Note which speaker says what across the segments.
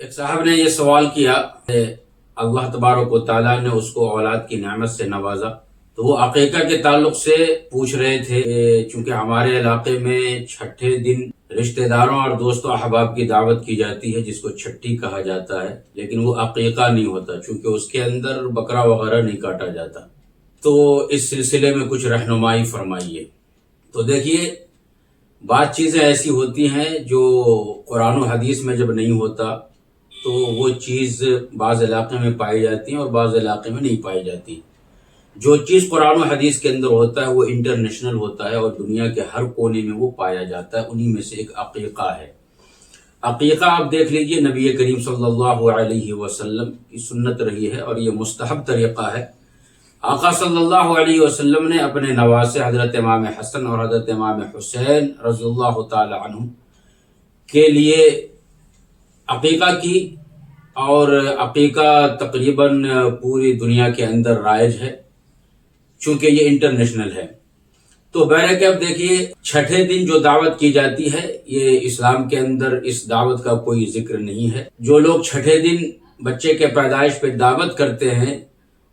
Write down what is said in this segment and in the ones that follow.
Speaker 1: ایک صاحب نے یہ سوال کیا کہ اللہ تبارک و تعالیٰ نے اس کو اولاد کی نعمت سے نوازا، تو وہ عقیقہ کے تعلق سے پوچھ رہے تھے کہ چونکہ ہمارے علاقے میں چھٹے دن رشتہ داروں اور دوستوں احباب کی دعوت کی جاتی ہے جس کو چھٹی کہا جاتا ہے، لیکن وہ عقیقہ نہیں ہوتا چونکہ اس کے اندر بکرا وغیرہ نہیں کاٹا جاتا۔ تو اس سلسلے میں کچھ رہنمائی فرمائیے۔ تو دیکھیے، بعض چیزیں ایسی ہوتی ہیں جو قرآن و حدیث میں جب نہیں ہوتا تو وہ چیز بعض علاقے میں پائی جاتی ہیں اور بعض علاقے میں نہیں پائی جاتی۔ جو چیز قرآن و حدیث کے اندر ہوتا ہے وہ انٹرنیشنل ہوتا ہے اور دنیا کے ہر کونے میں وہ پایا جاتا ہے، انہی میں سے ایک عقیقہ ہے۔ عقیقہ آپ دیکھ لیجئے، نبی کریم صلی اللہ علیہ وسلم کی سنت رہی ہے اور یہ مستحب طریقہ ہے۔ آقا صلی اللہ علیہ وسلم نے اپنے نواسے حضرت امام حسن اور حضرت امام حسین رضی اللہ تعالی عنہ کے لیے عقیقہ کی، اور عقیقہ تقریباً پوری دنیا کے اندر رائج ہے چونکہ یہ انٹرنیشنل ہے۔ تو بہرکیف اب دیکھیے، چھٹے دن جو دعوت کی جاتی ہے یہ اسلام کے اندر اس دعوت کا کوئی ذکر نہیں ہے۔ جو لوگ چھٹے دن بچے کے پیدائش پہ دعوت کرتے ہیں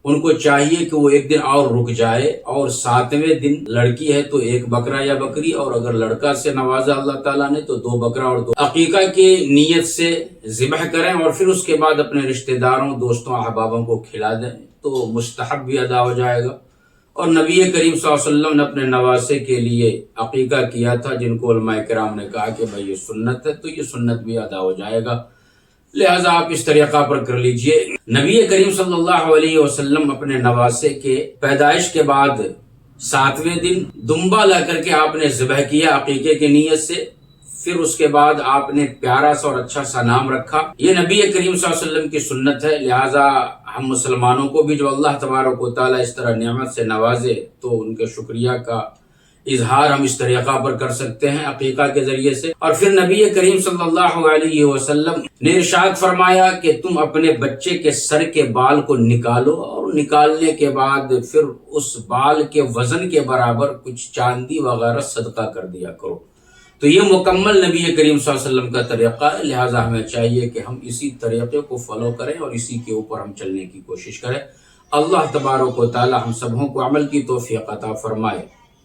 Speaker 1: ان کو چاہیے کہ وہ ایک دن اور رک جائے، اور 7ویں دن لڑکی ہے تو 1 بکرا یا بکری، اور اگر لڑکا سے نوازا اللہ تعالیٰ نے تو 2 بکرا اور 2 عقیقہ کی نیت سے ذبح کریں، اور پھر اس کے بعد اپنے رشتہ داروں دوستوں احبابوں کو کھلا دیں تو مستحب بھی ادا ہو جائے گا۔ اور نبی کریم صلی اللہ علیہ وسلم نے اپنے نواسے کے لیے عقیقہ کیا تھا جن کو علماء کرام نے کہا کہ بھائی یہ سنت ہے، تو یہ سنت بھی ادا ہو جائے گا، لہذا آپ اس طریقہ پر کر لیجئے۔ نبی کریم صلی اللہ علیہ وسلم اپنے نواسے کے پیدائش کے بعد 7ویں دن دمبا لا کر کے آپ نے ذبح کیا عقیقے کی نیت سے، پھر اس کے بعد آپ نے پیارا سا اور اچھا سا نام رکھا۔ یہ نبی کریم صلی اللہ علیہ وسلم کی سنت ہے، لہذا ہم مسلمانوں کو بھی جو اللہ تبارک و تعالیٰ اس طرح نعمت سے نوازے تو ان کے شکریہ کا اظہار ہم اس طریقہ پر کر سکتے ہیں عقیقہ کے ذریعے سے۔ اور پھر نبی کریم صلی اللہ علیہ وسلم نے ارشاد فرمایا کہ تم اپنے بچے کے سر کے بال کو نکالو، اور نکالنے کے بعد پھر اس بال کے وزن کے برابر کچھ چاندی وغیرہ صدقہ کر دیا کرو۔ تو یہ مکمل نبی کریم صلی اللہ علیہ وسلم کا طریقہ ہے، لہٰذا ہمیں چاہیے کہ ہم اسی طریقے کو فالو کریں اور اسی کے اوپر ہم چلنے کی کوشش کریں۔ اللہ تبارک و تعالی ہم سبوں کو عمل کی توفیق عطا فرمائے۔